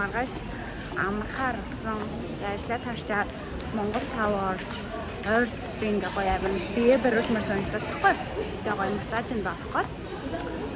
маргааш амархаар болсон. Ажлаа тарчаад Монгол тав орж ойрд би ингээ гоё авна. Бие бариулмаар санагдаад байхгүй. Тэгээ гоё массажинд орохгүй.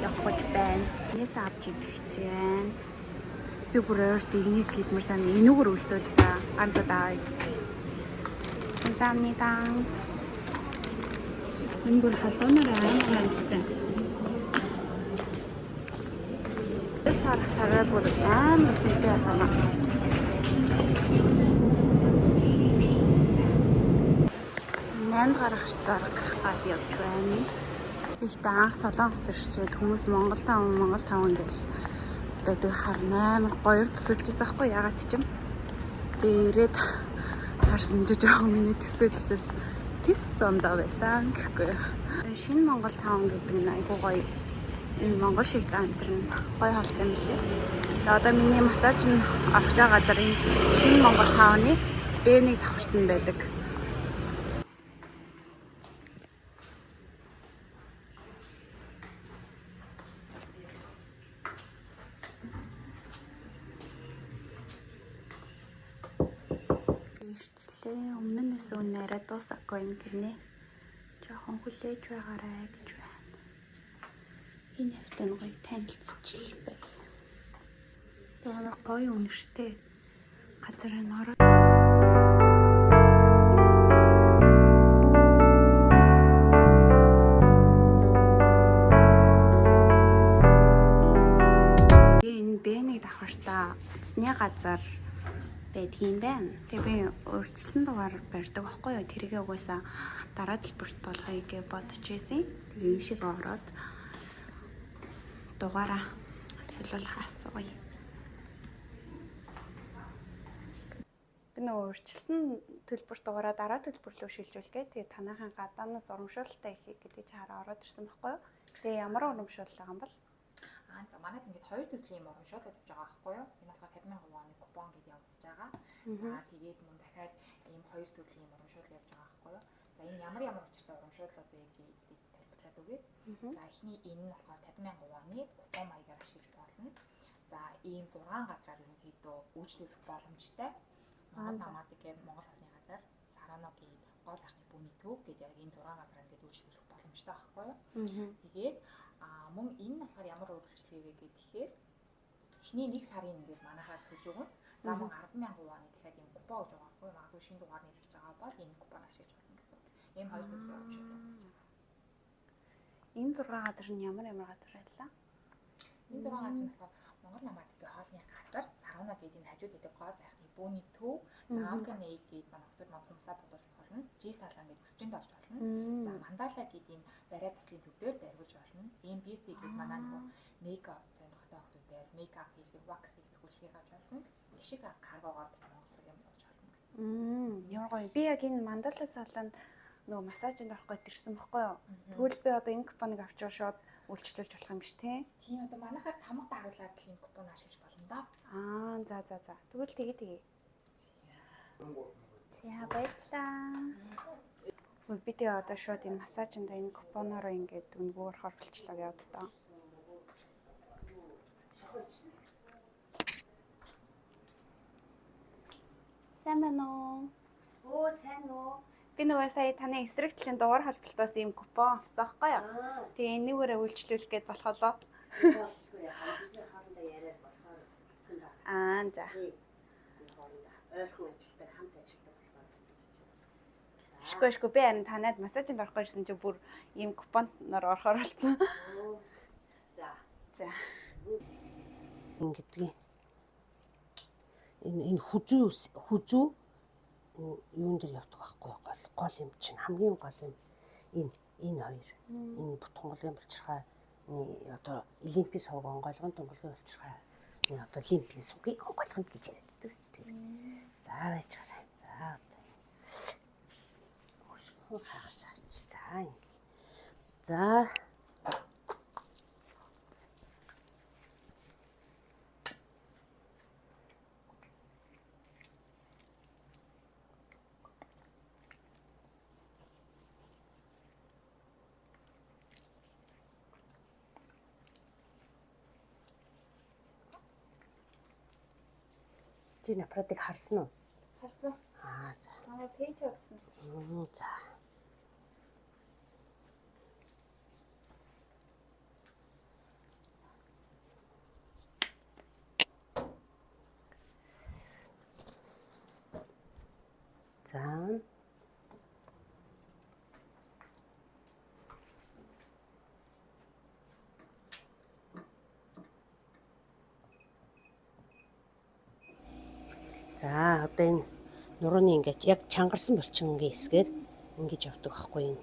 Явах гэж байна. Нээс авч идэх гэж байна. Би бүр ойрд энийг гэдмэр сан энүүгээр өсөөд та ганц удаа идчихье. 감사합니다. Энэ бүр халуунаар амар амжтай. Тарах цагаар бүр амар хүнтэй байна. Наймд гарах зарах гад явж байна. Их анх Солонгос төрчээд хүмүүс Монгол таван гэж байдаг харна амар гоёр төсөлжсэн байхгүй ягаад ч юм. Тэгээ ирээд харсан ч жоохон миний төсөөллөөс тис сондоо байсан гэхгүй. Шинэ Монгол таван гэдэг нь айгуу гоё. Энэ Монгол шиг даантэр нь гоё холтой юм лээ. Тэгээ одоо миний массаж нь орж байгаа газар энэ шинэ Монгол тавны Б1 давхарт нь байдаг. Өмнөнөөс үнээрээ дуусахгүй юм гинэ. Жохон хүлээж байгаарай гэж байна. Энэ хавтан гоё танилцчихлаа. Амар гоё үнэртэй газар нь ороо. Энэ Б1 давхартаа утасны газар байдгийн байна. Тэгээ би өөрчлөлтөн дугаар барьдаг байхгүй юу? Тэргээ угаасаа дараа төлбөрт болгоё гэж бодож байсан. Тэгээ энэ шиг ороод дугаараа солиулах асууя. Би нөгөө өөрчлөлтөн төлбөрт дугаараа дараа төлбөр рүү шилжүүлгээ. Тэгээ танайхан гадаанаас урамшуулалтаа ихийг гэдэг чи хараа ороод ирсэн байхгүй юу? Тэгээ ямар урамшуулал байгаа юм бол? За манайд ингээд хоёр төрлийн юм урамшуулал явж байгаа байхгүй юу? Энэ болохоор 50,000 вон купон гэдээ явагдаж байгаа. За тэгээд мөн дахиад ийм хоёр төрлийн юм урамшуулал явж байгаа байхгүй юу? За энэ ямар учиртай урамшуулал вэ гэдгийг би тайлбарлаад өгье. За эхний энэ нь болохоор 50,000 вон купон маягаар ашиглаж болно. За ийм 6 газраар ерөнхийдөө үйлчлүүлэх боломжтой. Монгол намаад гэдэг Монгол холны газар, Сараногийн гол сайхны бүүний төв гэдэг яг энэ 6 газраар ингээд үйлчлүүлэх боломжтой байхгүй юу? Тэгээд мөн энэ нь болохоор ямар өөрчлөлт вэ гэхээр эхний 1 сарын ингээд манайхаас төлж өгнө. За мөн 10,000 вон дахиад ийм купон өгж байгаа байхгүй юу? Магадгүй шинэ дугаар нийлж байгаа бол энэ купон ашиглаж болно гэсэн үг. Ийм хоёр төрлийн урамшуулал явагдаж байгаа. Энэ 6 газар нь ямар газар байлаа? Энэ 6 газар нь болохоор Монгол намаад гэдэг хоолны газар, Сарана гэдэг энэ хажууд гэдэг гол сайхны бүүний төв, за Амка Нейл гэдэг манай хотод маань хүмүүсаа бодуулж болно. Жи салан гэдэг өсчөнд орж болно. За Мандала гэдэг энэ барай заслын төв дээр бариулж болно. Ийм бьюти гэдэг манай нөгөө мейкап сонирхолтой хүмүүс байвал мейкап хийх, вакс хийх үйлчлэгийг авч болно. Их шиг каргогоор бас Монгол руу явж болно гэсэн. Ямар гоё. Би яг энэ Мандала саланд нөгөө массажинд орох гэж ирсэн байхгүй юу? Тэгвэл би одоо энэ купоныг авчвал шууд үйлчлүүлж болох юм биш тий? Тийм одоо манайхаар тамга даруулаад л энэ купон ашиглаж болно да. За. Тэгвэл тэгээ. За баярлалаа. Би тэгээ одоо шууд энэ массажинд энэ купоноор ингээд өнгөөр хорволчлоо яваад таа. Сайн байна уу? Оо сайн уу? Би нөгөө сая таны эсрэг талын дугаар холболтоос ийм купон авсан байхгүй юу? Тэгээ энийгээрээ үйлчлүүлэх гээд болохолоо. Болохгүй хамгийн хоорондоо яриад болохоор хэлсэн байна. За. Ойрхон ажилтдаг хамт ажилтдаг болохоор. Шгүй би харин танад массажинд орох гэсэн чи бүр ийм купоноор орохоор болсон. За. Ингэдэг. Энэ хүзүү юун дээр явдаг байхгүй гол юм чинь хамгийн гол юм энэ хоёр энэ Тунгалын булчирхай одоо олимпийн сувг онгойлгон Тунгалын булчирхай одоо олимпийн сувгийг онгойлгонд гэж ярьдаг тэр. За байж байгаа. За хагасаач. За. Чи напрадыг харсан уу? Харсан. Аа за. Манай пэйж утсан. За. За. За одоо энэ нурууны ингэж яг чангарсан булчингийн хэсгээр ингэж явдаг байхгүй юу?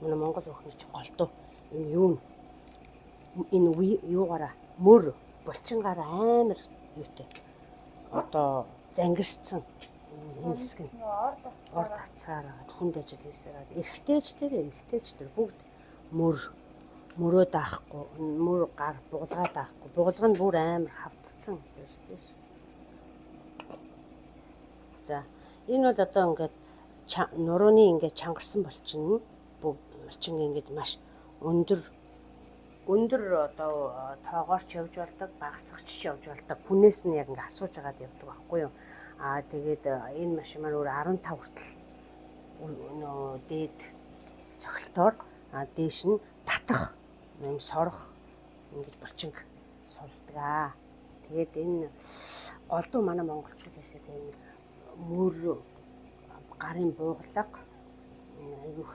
Манай Монгол өхний чи голдуу энэ юу энэ юугаараа мөр булчингаараа амар юутай одоо зангирцсан энэ хэсэг нь орд хацаараа хүнд ажил хийсээр эрэгтэйчдэр эмэгтэйчдэр бүгд мөрөө даахгүй мөр гар буулгаа даахгүй буулга нь бүр амар хавдцсан тийм ш. За энэ бол одоо ингээд нурууны ингээд чангарсан булчин ингээд маш өндөр одоо тоогоорч явж болдог, багасгач явж болдог. Хүнээс нь яг ингээд асууж агаад явдаг байхгүй юу? Аа тэгээд энэ машин маань өөр 15 хүртэл нөө дээд цогцолтоор дээш нь татах, юм сорох ингэж булчинг сулдаг. Тэгээд энэ голдуу манай монголчууд байсан тэгээд мөр гарын буугалаг айгүйх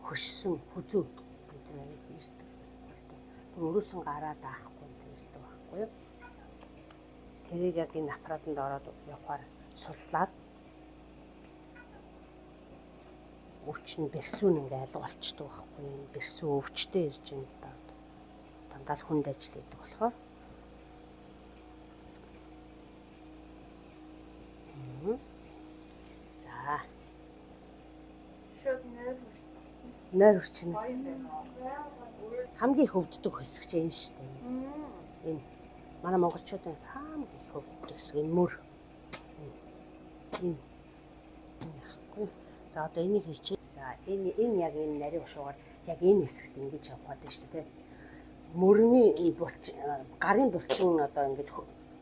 хөшсөн хүзүү гэдэг аяг ирдэг. Өрөөсөн гараа даахгүй ирдэг байхгүй юу? Тэрийг яг энэ аппаратанд ороод явахаар суллаад өвч нь бэрсүүн ингээ алга болчдөг байхгүй юу? Бэрсүү өвчтэй ирж юм л да. Дандаа л хүнд ажил хийдэг болохоор. За. Шууд нойр үрчин. Хамгийн их өвддөг хэсэг чинь энэ шүү дээ. Энэ манай монголчуудын хамгийн их өвддөг хэсэг энэ мөр. Энэ яахгүй. За одоо энийг хийчих. За энэ яг энэ нарийн ушуугаар яг энэ хэсэгт ингэж явах гэдэг шүү дээ. Мөрний гарын булчин одоо ингэж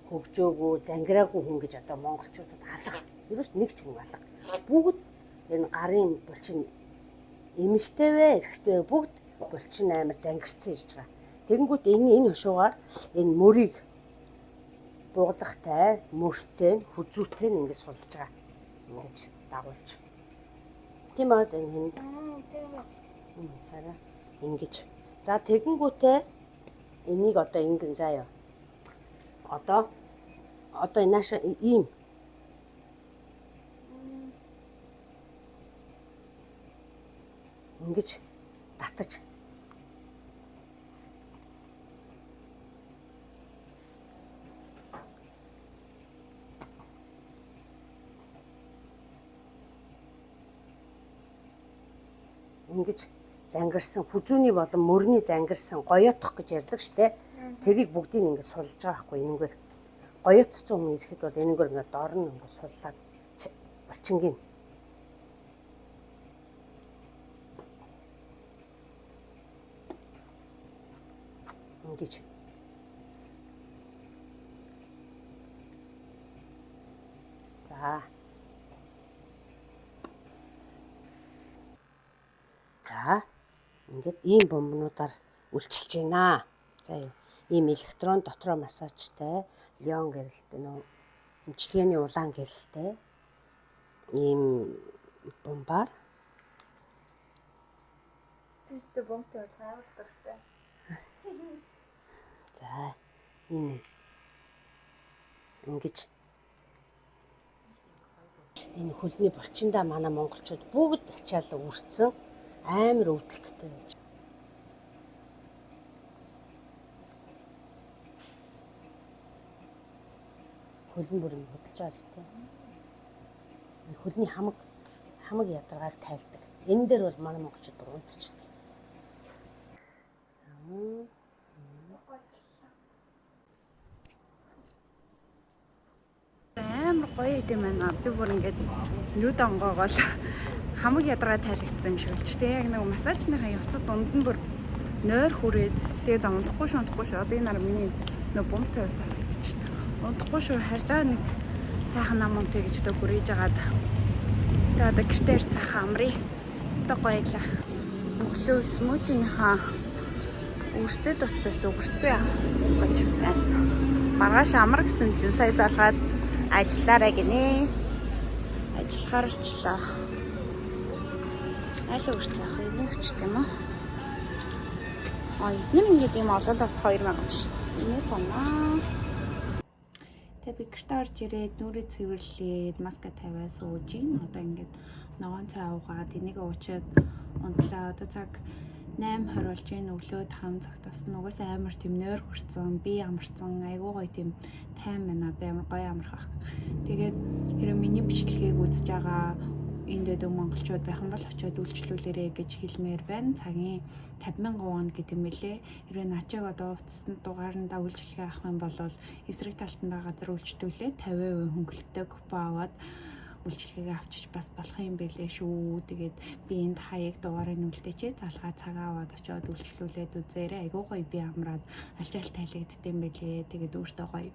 хөгжөөгөө зангираагүй хүн гэж одоо монголчуудад алга. Ерөөс нэг ч хүн алга. Бүгд энэ гарын булчин эмэгтэйвэ эрэгтэйвэ бүгд булчин амар зангирсан ирж байгаа. Тэгэнгүүт энэ хошуугаар энэ мөрийг буугалагтай, мөртэй, хүзүүтэй ингэж сулж байгаа. Ингэж дагуулж. Тийм бол энэ хараа ингэж. За тэгэнгүүтээ энийг одоо ингэн заяа. Одоо энэ нааш ийм ингэж татаж ингэж зангирсан хүзүүний болон мөрний зангирсан гоёотох гэж ярьдаг штэ. Тэрийг бүгдийг ингэж сулж байгаа байхгүй энэгээр гоёотцсон хүн ирэхэд бол энэгээр ингээд дор нь ингээд суллаад булчингийн ингэж за ингээд ийм бомбнуудаар үйлчилж байна. За юу ийм электрон дотроо массажтай леон гэрэлтэй нөө эмчилгээний улаан гэрэлтэй ийм бомбаар Тэстэй бомбтой бол гайвал дуртай. за энэ ингэж энэ хөлний булчиндаа манай монголчууд бүгд ачаалаа үрцэн амар өвдөлттэй байж. Хөлн бүр юм хөдөлж байгаа шүү дээ. Хөлний хамаг ядаргаад тайлдаг. Энэ дээр бол манай монголчууд бүр унтчихлаа. амар гоё юм байна. Би бүр ингээд нүд онгоогоол хамаг ядаргаа тайлагдсан юм шиг болч тэ яг нэг массажныхаа явцад дунд нь бүр нойр хүрээд тэгээ за унтахгүй шүү. Одоо энэ нар миний нөө бомт тавьсан болчих та. Унтахгүй шүү харж байгаа нэг сайхан нам унтъя гэж одоо хүрээж агаад тэгээ одоо гэртээр цаахан амрыг өстой гоёлаа. Өглөө смутинийхаа үрцэд тусцаас үрцээ гэж байна. Маргааш амар гэсэн чинь сая залгаад ажиллаарай гинэ. Ажиллахаар болчлаа. Аль үрцээ ах вэ? Өчтэй юм аа. Эднэр ингээд юм олоолоос 2000 юм шүү дээ. Инээ санаа. Тэгээ би гэртээ орж ирээд нүрээ цэвэрлээд маска тавиад сууж ийн. Одоо ингээд ногоон цай уугаад энийг уучаад унтлаа. Одоо цаг 8:20 болж байна. Өглөө 5 цагт бас нугаас амар тийм нойр хүрсэн, би амарсан, айгуу гоё тийм тайм байна. Би амар гоё амархах. Тэгээд хэрэв миний бичлэгийг үзэж байгаа энд дэд монголчууд байхан бол очиод үйлчлүүлээрэй гэж хэлмээр байна. Цагийн 50,000 вон гэдэг юм билээ. Хэрвээ начиг одоо утасны дугаарандаа үйлчлэгээ авах юм бол эсрэг талд нь байгаа газар үйлчлүүлээд 50% хөнгөлөлтөй купон аваад үйлчлэгээ авчиж бас болох юм байлээ шүү. Тэгээд би энд хаяг дугаарыг нүлдээчээ залгаа цагаа аваад очиод үйлчлүүлээд үзээрэй. Айгуу гоё би амраад алчаал тайлагддсан юм байлээ. Тэгээд өөртөө гоё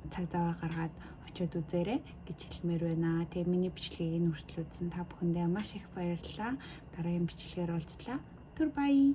цаг заваа гаргаад очиод үзээрэй гэж хэлмээр байна. Тэгээ миний бичлэгийг энэ хүртэл үзсэн та бүхэндээ маш их баярлалаа. Дараагийн бичлэгээр уулзлаа. Түр бай.